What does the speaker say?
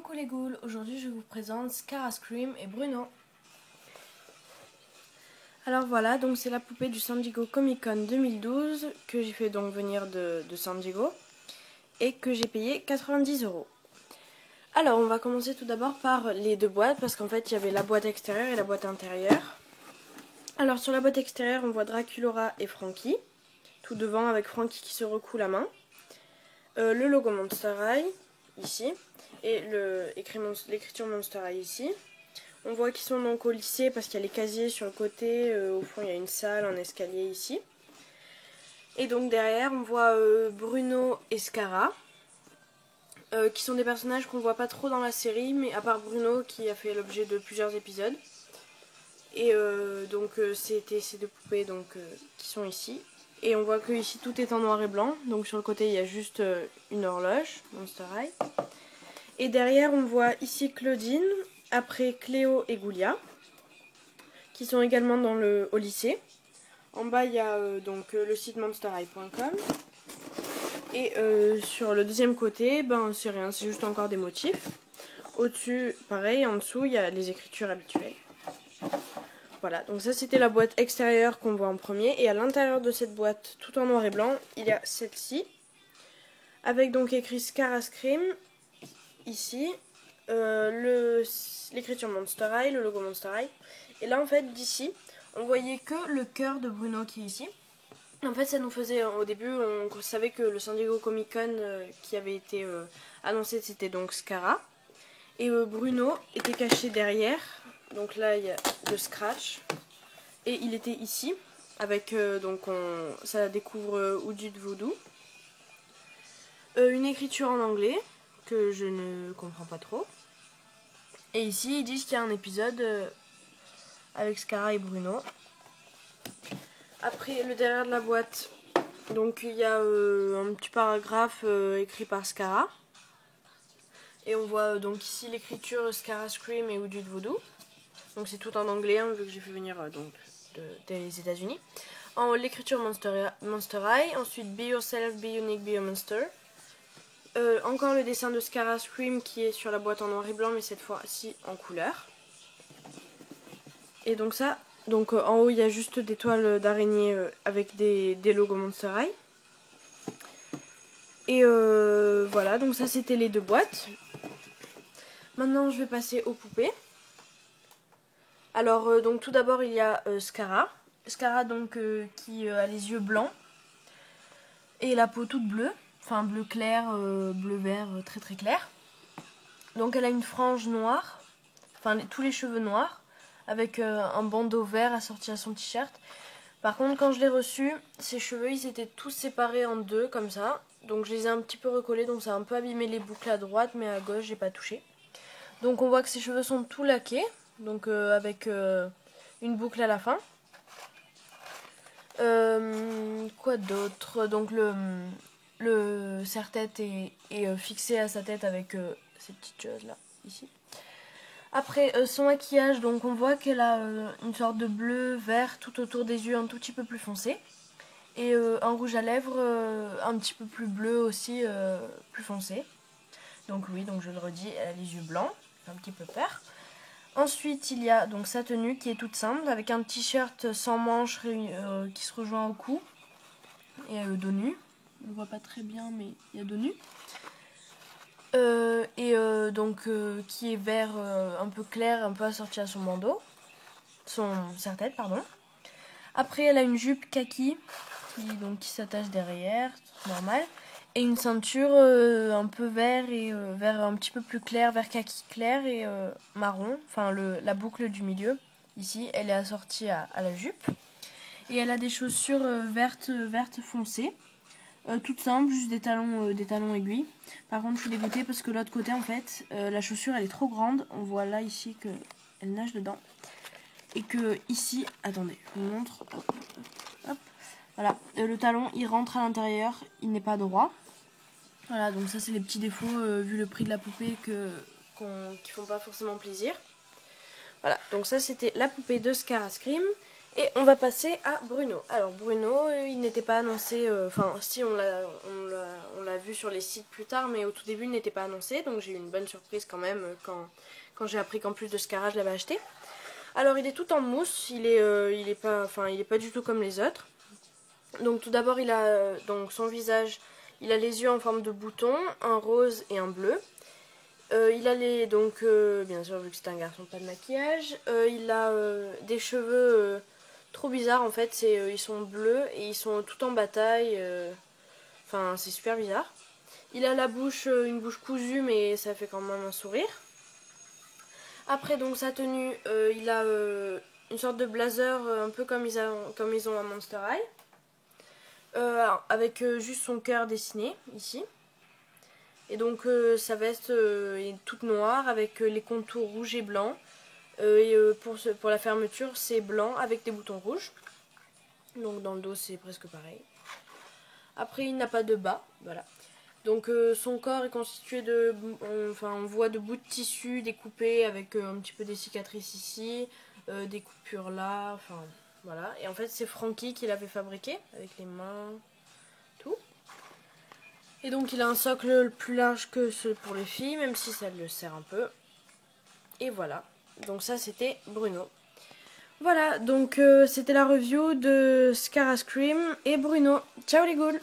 Coucou les ghouls, aujourd'hui je vous présente Scara Scream et Bruno. Alors voilà, donc c'est la poupée du San Diego Comic Con 2012 que j'ai fait donc venir de San Diego et que j'ai payé 90 €. Alors on va commencer tout d'abord par les deux boîtes parce qu'en fait il y avait la boîte extérieure et la boîte intérieure. Alors sur la boîte extérieure on voit Draculaura et Frankie, tout devant avec Frankie qui se recoue la main. Le logo Monster High ici et l'écriture Monster High ici. On voit qu'ils sont donc au lycée parce qu'il y a les casiers sur le côté, au fond il y a une salle, un escalier ici. Et donc derrière on voit Bruno et Scara, qui sont des personnages qu'on voit pas trop dans la série, mais à part Bruno qui a fait l'objet de plusieurs épisodes. Et donc c'était ces deux poupées donc, qui sont ici. Et on voit que ici tout est en noir et blanc, donc sur le côté il y a juste une horloge, Monster High. Et derrière on voit ici Claudine, après Cléo et Goulia, qui sont également au lycée. En bas il y a donc le site monsterhigh.com. Et sur le deuxième côté, ben c'est rien, c'est juste encore des motifs. Au-dessus, pareil, en dessous il y a les écritures habituelles. Voilà, donc ça c'était la boîte extérieure qu'on voit en premier. Et à l'intérieur de cette boîte, tout en noir et blanc, il y a celle-ci. Avec donc écrit Scara Scream, ici. L'écriture Monster High, le logo Monster High. Et là en fait, d'ici, on voyait que le cœur de Bruno qui est ici. En fait, ça nous faisait, au début, on savait que le San Diego Comic Con qui avait été annoncé, c'était donc Scara. Et Bruno était caché derrière. Donc là, il y a le scratch. Et il était ici, avec, ça découvre Oudou de Voodoo. Une écriture en anglais, que je ne comprends pas trop. Et ici, ils disent qu'il y a un épisode avec Scara et Bruno. Après, le derrière de la boîte, donc il y a un petit paragraphe écrit par Scara. Et on voit donc ici l'écriture Scara Scream et Oudou de Voodoo. Donc c'est tout en anglais, hein, vu que j'ai fait venir des États-Unis. En l'écriture Monster High, ensuite Be Yourself, Be Unique, Be a Monster. Encore le dessin de Scara Scream qui est sur la boîte en noir et blanc, mais cette fois-ci en couleur. Et donc ça, en haut il y a juste des toiles d'araignée avec des logos Monster High. Et voilà, donc ça c'était les deux boîtes. Maintenant je vais passer aux poupées. Alors donc tout d'abord il y a Scara. Scara donc qui a les yeux blancs et la peau toute bleue. Enfin bleu clair, bleu vert très très clair. Donc elle a une frange noire, enfin tous les cheveux noirs, avec un bandeau vert assorti à son t-shirt. Par contre quand je l'ai reçu, ses cheveux ils étaient tous séparés en deux comme ça. Donc je les ai un petit peu recollés, donc ça a un peu abîmé les boucles à droite, mais à gauche j'ai pas touché. Donc on voit que ses cheveux sont tout laqués, donc avec une boucle à la fin. Quoi d'autre? Donc le serre-tête est fixé à sa tête avec ces petites choses là, ici. Après son maquillage, donc on voit qu'elle a une sorte de bleu vert tout autour des yeux, un tout petit peu plus foncé. Et un rouge à lèvres un petit peu plus bleu aussi, plus foncé. Donc oui, donc je le redis, elle a les yeux blancs, un petit peu peur. Ensuite, il y a donc sa tenue qui est toute simple, avec un t-shirt sans manches qui se rejoint au cou et dos nu. On ne voit pas très bien, mais il y a dos nu. Qui est vert un peu clair, un peu assorti à son bandeau, son serre-tête, pardon. Après, elle a une jupe kaki qui s'attache derrière, normal. Et une ceinture un peu vert et vert un petit peu plus clair, vert kaki clair et marron. Enfin, la boucle du milieu, ici, elle est assortie à la jupe. Et elle a des chaussures vertes foncées. Toutes simples, juste des talons aiguilles. Par contre, je suis dégoûtée parce que l'autre côté, en fait, la chaussure, elle est trop grande. On voit là, ici, qu'elle nage dedans. Et que ici, attendez, je vous montre. Hop. Voilà, le talon il rentre à l'intérieur, il n'est pas droit. Voilà, donc ça c'est les petits défauts vu le prix de la poupée qui font pas forcément plaisir. Voilà, donc ça c'était la poupée de Scara Scream. Et on va passer à Bruno. Alors Bruno, il n'était pas annoncé, enfin si on l'a vu sur les sites plus tard, mais au tout début il n'était pas annoncé, donc j'ai eu une bonne surprise quand même quand j'ai appris qu'en plus de Scara je l'avais acheté. Alors il est tout en mousse, il est pas du tout comme les autres. Donc tout d'abord il a donc son visage, il a les yeux en forme de bouton, un rose et un bleu. Il a bien sûr vu que c'est un garçon, pas de maquillage. Il a des cheveux trop bizarres en fait, ils sont bleus et ils sont tout en bataille. Enfin c'est super bizarre. Il a la bouche, une bouche cousue mais ça fait quand même un sourire. Après donc sa tenue, il a une sorte de blazer un peu comme ils ont à Monster High. Avec juste son cœur dessiné ici. Et donc sa veste est toute noire avec les contours rouges et blancs. Pour la fermeture, c'est blanc avec des boutons rouges. Donc dans le dos, c'est presque pareil. Après, il n'a pas de bas, voilà. Donc son corps est constitué on voit de bouts de tissu découpés avec un petit peu des cicatrices ici, des coupures là, enfin voilà. Et en fait, c'est Frankie qui l'avait fabriqué avec les mains, tout. Et donc il a un socle plus large que ceux pour les filles, même si ça le serre un peu. Et voilà. Donc ça, c'était Bruno. Voilà, donc c'était la review de Scara Scream et Bruno. Ciao les ghouls!